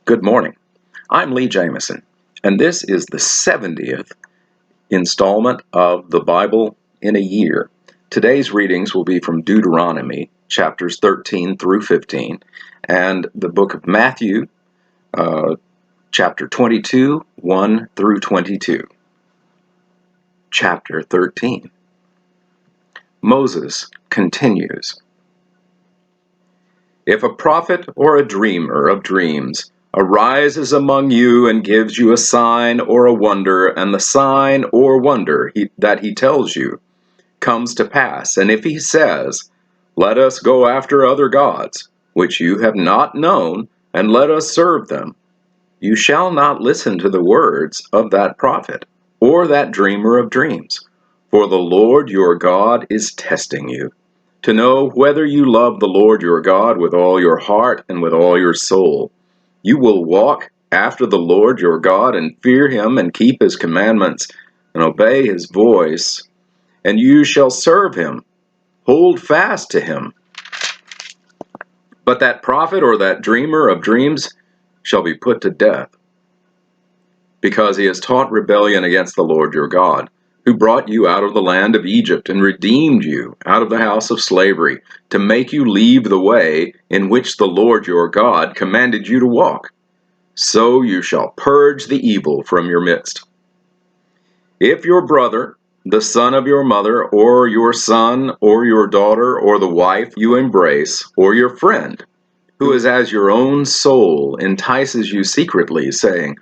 Good morning. I'm Lee Jamison, and this is the 70th installment of the Bible in a Year. Today's readings will be from Deuteronomy, chapters 13 through 15, and the book of Matthew, chapter 22, 1 through 22. Chapter 13. Moses continues. If a prophet or a dreamer of dreams arises among you and gives you a sign or a wonder, and the sign or wonder that he tells you comes to pass, and if he says, "Let us go after other gods, which you have not known, and let us serve them," you shall not listen to the words of that prophet or that dreamer of dreams, for the Lord your God is testing you, to know whether you love the Lord your God with all your heart and with all your soul. You will walk after the Lord your God and fear him and keep his commandments and obey his voice, and you shall serve him. Hold fast to him. But that prophet or that dreamer of dreams shall be put to death, because he has taught rebellion against the Lord your God, who brought you out of the land of Egypt and redeemed you out of the house of slavery, to make you leave the way in which the Lord your God commanded you to walk. So you shall purge the evil from your midst. If your brother, the son of your mother, or your son, or your daughter, or the wife you embrace, or your friend, who is as your own soul, entices you secretly, saying,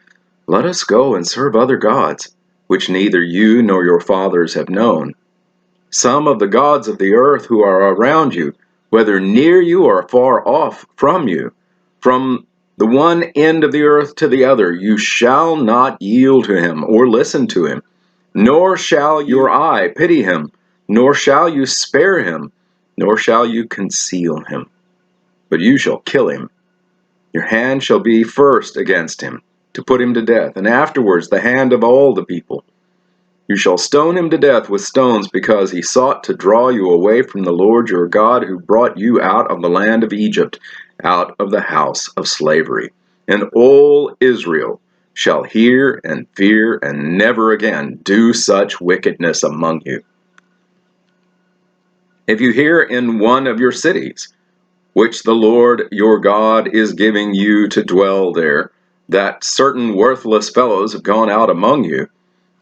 "Let us go and serve other gods, which neither you nor your fathers have known," some of the gods of the earth who are around you, whether near you or far off from you, from the one end of the earth to the other, you shall not yield to him or listen to him, nor shall your eye pity him, nor shall you spare him, nor shall you conceal him, but you shall kill him. Your hand shall be first against him, to put him to death, and afterwards the hand of all the people. You shall stone him to death with stones, because he sought to draw you away from the Lord your God, who brought you out of the land of Egypt, out of the house of slavery. And all Israel shall hear and fear, and never again do such wickedness among you. If you hear in one of your cities, which the Lord your God is giving you to dwell there, that certain worthless fellows have gone out among you,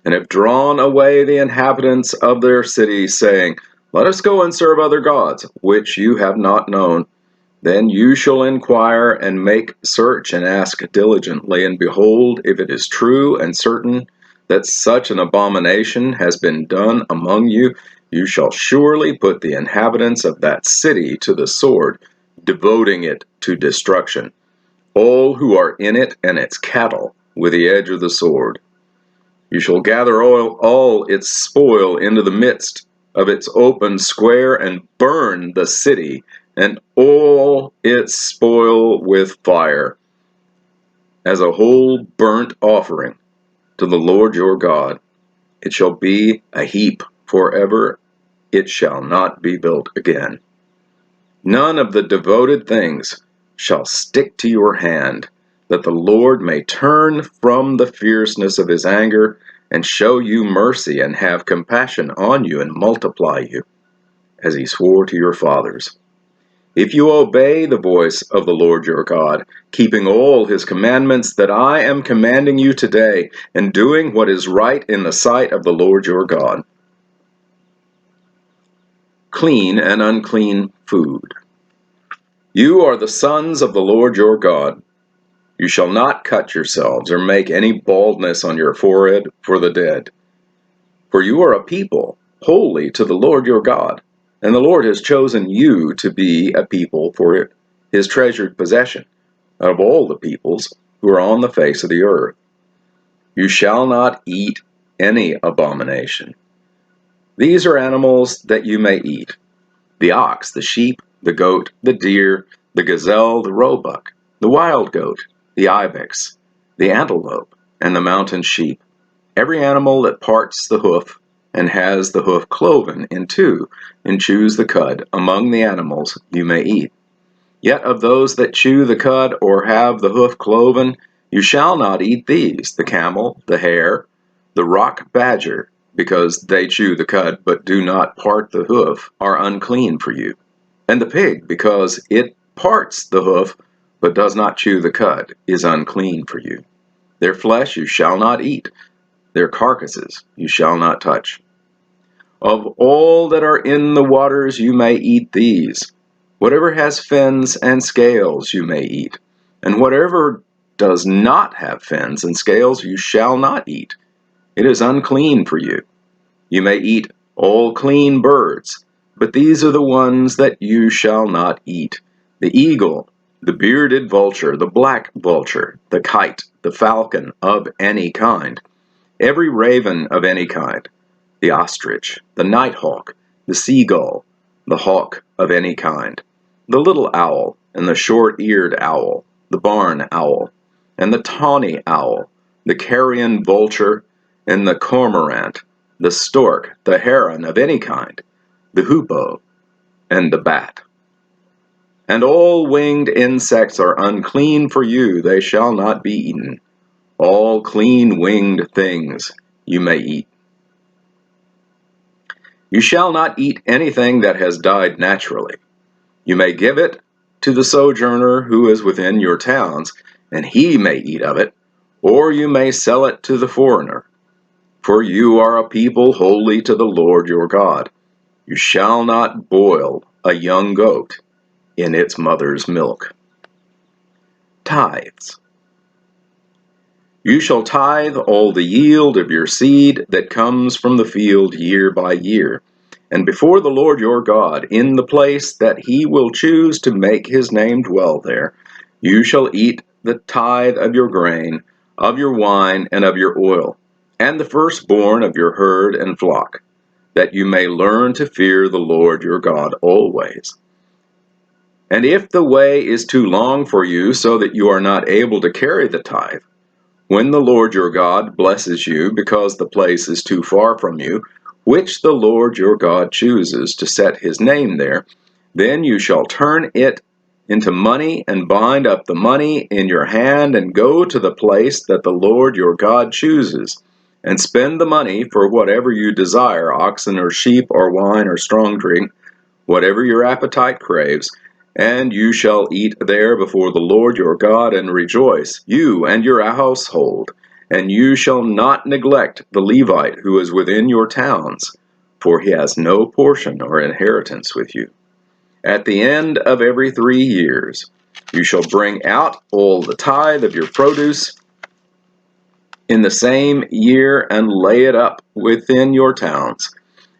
and have drawn away the inhabitants of their cities, saying, "Let us go and serve other gods, which you have not known," then you shall inquire and make search and ask diligently, and behold, if it is true and certain that such an abomination has been done among you, you shall surely put the inhabitants of that city to the sword, devoting it to destruction, all who are in it and its cattle, with the edge of the sword. You shall gather all its spoil into the midst of its open square, and burn the city and all its spoil with fire, as a whole burnt offering to the Lord your God. It shall be a heap forever, it shall not be built again. None of the devoted things shall stick to your hand, that the Lord may turn from the fierceness of his anger, and show you mercy, and have compassion on you, and multiply you, as he swore to your fathers. If you obey the voice of the Lord your God, keeping all his commandments that I am commanding you today, and doing what is right in the sight of the Lord your God. Clean and unclean food. You are the sons of the Lord your God. You shall not cut yourselves, or make any baldness on your forehead for the dead. For you are a people holy to the Lord your God, and the Lord has chosen you to be a people for his treasured possession out of all the peoples who are on the face of the earth. You shall not eat any abomination. These are animals that you may eat: the ox, the sheep, the goat, the deer, the gazelle, the roebuck, the wild goat, the ibex, the antelope, and the mountain sheep, every animal that parts the hoof and has the hoof cloven in two, and chews the cud. Among the animals you may eat. Yet of those that chew the cud or have the hoof cloven, you shall not eat these: the camel, the hare, the rock badger, because they chew the cud but do not part the hoof, are unclean for you. And the pig, because it parts the hoof but does not chew the cud, is unclean for you. Their flesh you shall not eat, their carcasses you shall not touch. Of all that are in the waters you may eat these. Whatever has fins and scales you may eat, and whatever does not have fins and scales you shall not eat. It is unclean for you. You may eat all clean birds, but these are the ones that you shall not eat: the eagle, the bearded vulture, the black vulture, the kite, the falcon of any kind, every raven of any kind, the ostrich, the nighthawk, the seagull, the hawk of any kind, the little owl, and the short-eared owl, the barn owl, and the tawny owl, the carrion vulture, and the cormorant, the stork, the heron of any kind, the hoopoe, and the bat. And all winged insects are unclean for you, they shall not be eaten. All clean winged things you may eat. You shall not eat anything that has died naturally. You may give it to the sojourner who is within your towns, and he may eat of it, or you may sell it to the foreigner. For you are a people holy to the Lord your God. You shall not boil a young goat in its mother's milk. Tithes. You shall tithe all the yield of your seed that comes from the field year by year, and before the Lord your God, in the place that he will choose to make his name dwell there, you shall eat the tithe of your grain, of your wine, and of your oil, and the firstborn of your herd and flock, that you may learn to fear the Lord your God always. And if the way is too long for you, so that you are not able to carry the tithe, when the Lord your God blesses you because the place is too far from you, which the Lord your God chooses to set his name there, then you shall turn it into money and bind up the money in your hand and go to the place that the Lord your God chooses, and spend the money for whatever you desire, oxen or sheep or wine or strong drink, whatever your appetite craves, and you shall eat there before the Lord your God and rejoice, you and your household. And you shall not neglect the Levite who is within your towns, for he has no portion or inheritance with you. At the end of every 3 years, you shall bring out all the tithe of your produce in the same year and lay it up within your towns.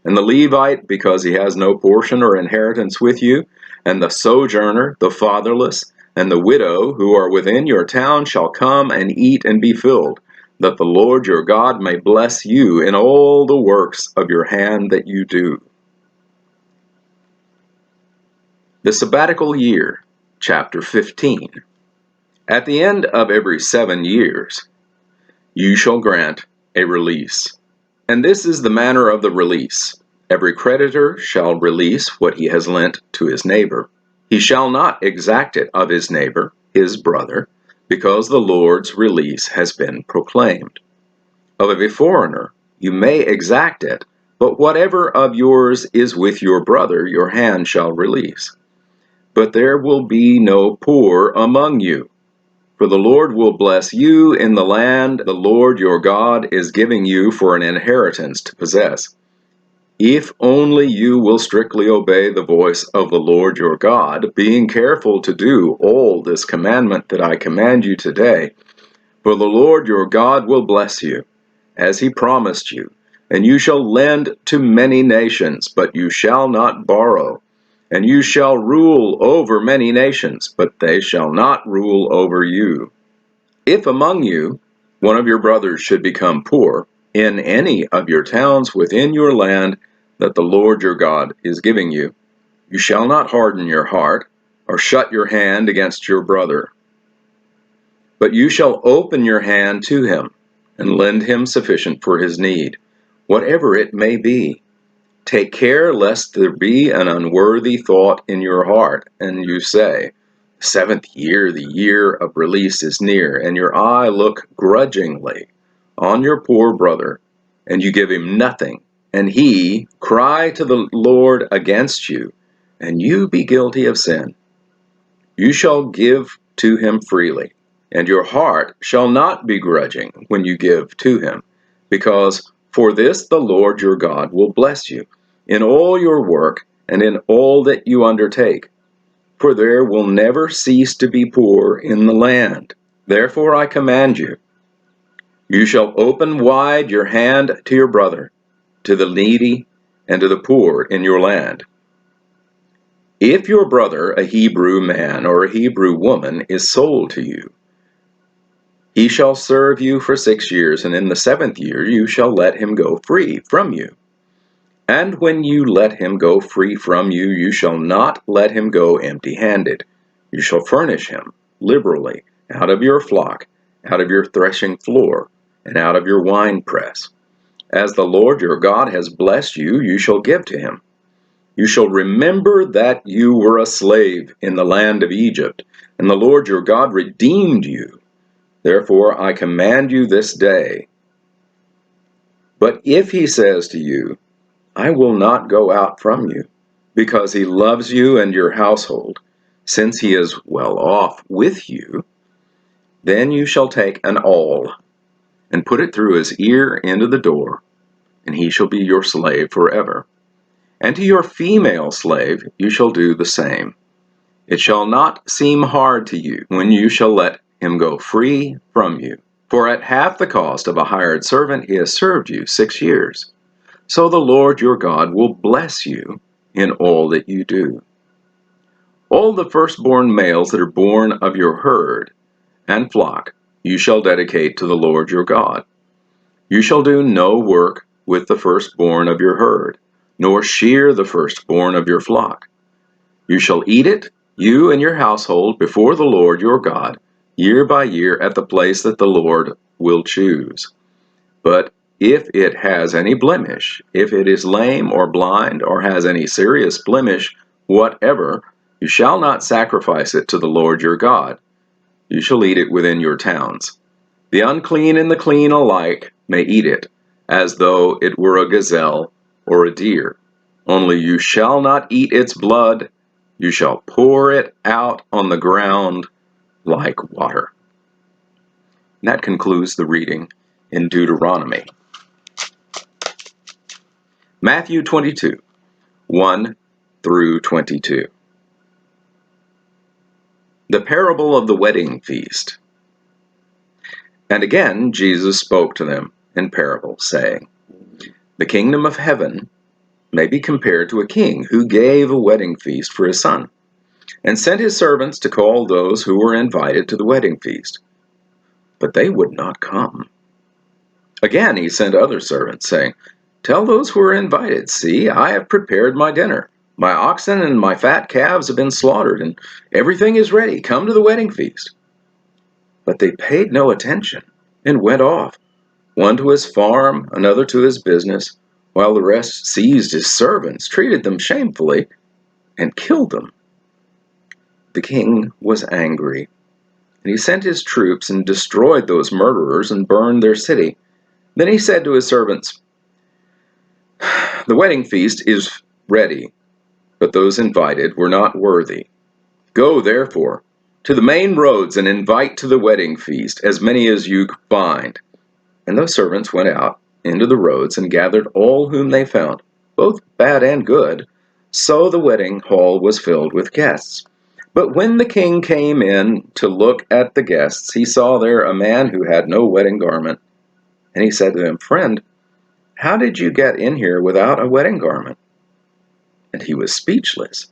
And the Levite, because he has no portion or inheritance with you, and the sojourner, the fatherless, and the widow who are within your town shall come and eat and be filled, that the Lord your God may bless you in all the works of your hand that you do. The Sabbatical Year, Chapter 15. At the end of every 7 years, you shall grant a release. And this is the manner of the release. Every creditor shall release what he has lent to his neighbor. He shall not exact it of his neighbor, his brother, because the Lord's release has been proclaimed. Of a foreigner you may exact it, but whatever of yours is with your brother your hand shall release. But there will be no poor among you, for the Lord will bless you in the land the Lord your God is giving you for an inheritance to possess, if only you will strictly obey the voice of the Lord your God, being careful to do all this commandment that I command you today. For the Lord your God will bless you, as he promised you, and you shall lend to many nations, but you shall not borrow. And you shall rule over many nations, but they shall not rule over you. If among you one of your brothers should become poor in any of your towns within your land that the Lord your God is giving you, you shall not harden your heart or shut your hand against your brother. But you shall open your hand to him and lend him sufficient for his need, whatever it may be. Take care lest there be an unworthy thought in your heart, and you say, 7th year, the year of release, is near, and your eye look grudgingly on your poor brother, and you give him nothing, and he cry to the Lord against you, and you be guilty of sin, you shall give to him freely, and your heart shall not be grudging when you give to him, because for this the Lord your God will bless you in all your work and in all that you undertake. For there will never cease to be poor in the land. Therefore I command you, you shall open wide your hand to your brother, to the needy, and to the poor in your land. If your brother, a Hebrew man or a Hebrew woman, is sold to you, he shall serve you for 6 years, and in the 7th year you shall let him go free from you. And when you let him go free from you, you shall not let him go empty-handed. You shall furnish him liberally out of your flock, out of your threshing floor, and out of your winepress. As the Lord your God has blessed you, you shall give to him. You shall remember that you were a slave in the land of Egypt, and the Lord your God redeemed you. Therefore I command you this day. But if he says to you, I will not go out from you, because he loves you and your household, since he is well off with you, then you shall take an awl, and put it through his ear into the door, and he shall be your slave forever. And to your female slave you shall do the same. It shall not seem hard to you when you shall let him go free from you. For at half the cost of a hired servant he has served you 6 years. So the Lord your God will bless you in all that you do. All the firstborn males that are born of your herd and flock you shall dedicate to the Lord your God. You shall do no work with the firstborn of your herd, nor shear the firstborn of your flock. You shall eat it, you and your household, before the Lord your God, year by year at the place that the Lord will choose. But if it has any blemish, if it is lame or blind, or has any serious blemish whatever, you shall not sacrifice it to the Lord your God. You shall eat it within your towns. The unclean and the clean alike may eat it, as though it were a gazelle or a deer. Only you shall not eat its blood. You shall pour it out on the ground like water. And that concludes the reading in Deuteronomy. Matthew 22, 1 through 22. The parable of the wedding feast. And again Jesus spoke to them in parables, saying, The kingdom of heaven may be compared to a king who gave a wedding feast for his son, and sent his servants to call those who were invited to the wedding feast. But they would not come. Again he sent other servants, saying, Tell those who are invited, see, I have prepared my dinner. My oxen and my fat calves have been slaughtered, and everything is ready. Come to the wedding feast. But they paid no attention, and went off, one to his farm, another to his business, while the rest seized his servants, treated them shamefully, and killed them. The king was angry, and he sent his troops and destroyed those murderers and burned their city. Then he said to his servants, The wedding feast is ready, but those invited were not worthy. Go, therefore, to the main roads and invite to the wedding feast as many as you find. And those servants went out into the roads and gathered all whom they found, both bad and good. So the wedding hall was filled with guests. But when the king came in to look at the guests, he saw there a man who had no wedding garment. And he said to him, Friend, how did you get in here without a wedding garment? And he was speechless.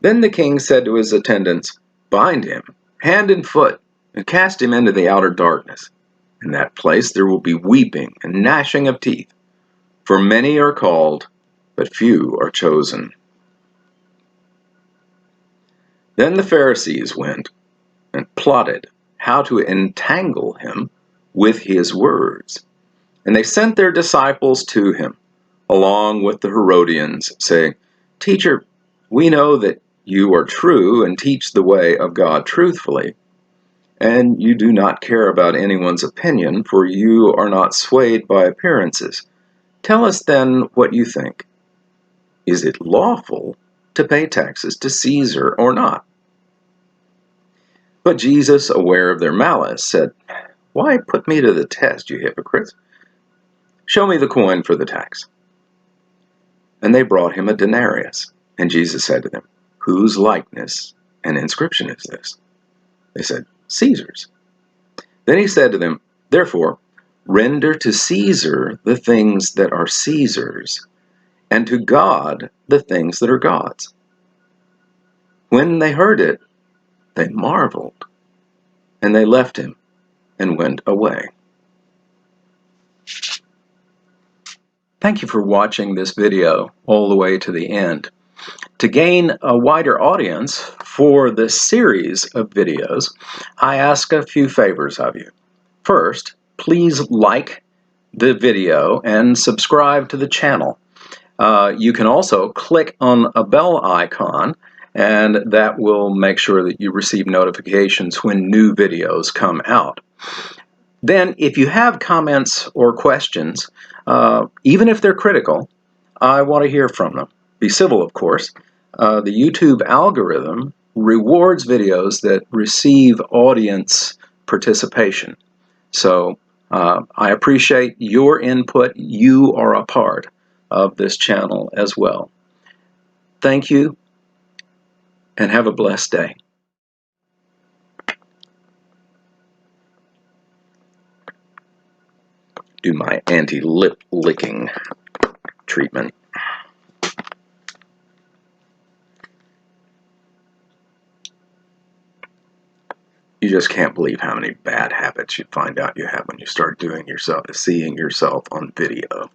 Then the king said to his attendants, Bind him, hand and foot, and cast him into the outer darkness. In that place there will be weeping and gnashing of teeth, for many are called, but few are chosen. Then the Pharisees went and plotted how to entangle him with his words. And they sent their disciples to him, along with the Herodians, saying, Teacher, we know that You are true and teach the way of God truthfully, and you do not care about anyone's opinion, for you are not swayed by appearances. Tell us then what you think. Is it lawful to pay taxes to Caesar or not?" But Jesus, aware of their malice, said, "Why put me to the test, you hypocrites? Show me the coin for the tax." And they brought him a denarius. And Jesus said to them, "Whose likeness and inscription is this?" They said, "Caesar's." Then he said to them, "Therefore, render to Caesar the things that are Caesar's, and to God the things that are God's." When they heard it, they marveled, and they left him and went away. Thank you for watching this video all the way to the end. To gain a wider audience for this series of videos, I ask a few favors of you. First, please like the video and subscribe to the channel. You can also click on a bell icon, and that will make sure that you receive notifications when new videos come out. Then, if you have comments or questions, even if they're critical, I want to hear from them. Be civil, of course. The YouTube algorithm rewards videos that receive audience participation. So I appreciate your input. You are a part of this channel as well. Thank you, and have a blessed day. Do my anti-lip licking treatment. You just can't believe how many bad habits you find out you have when you start seeing yourself on video.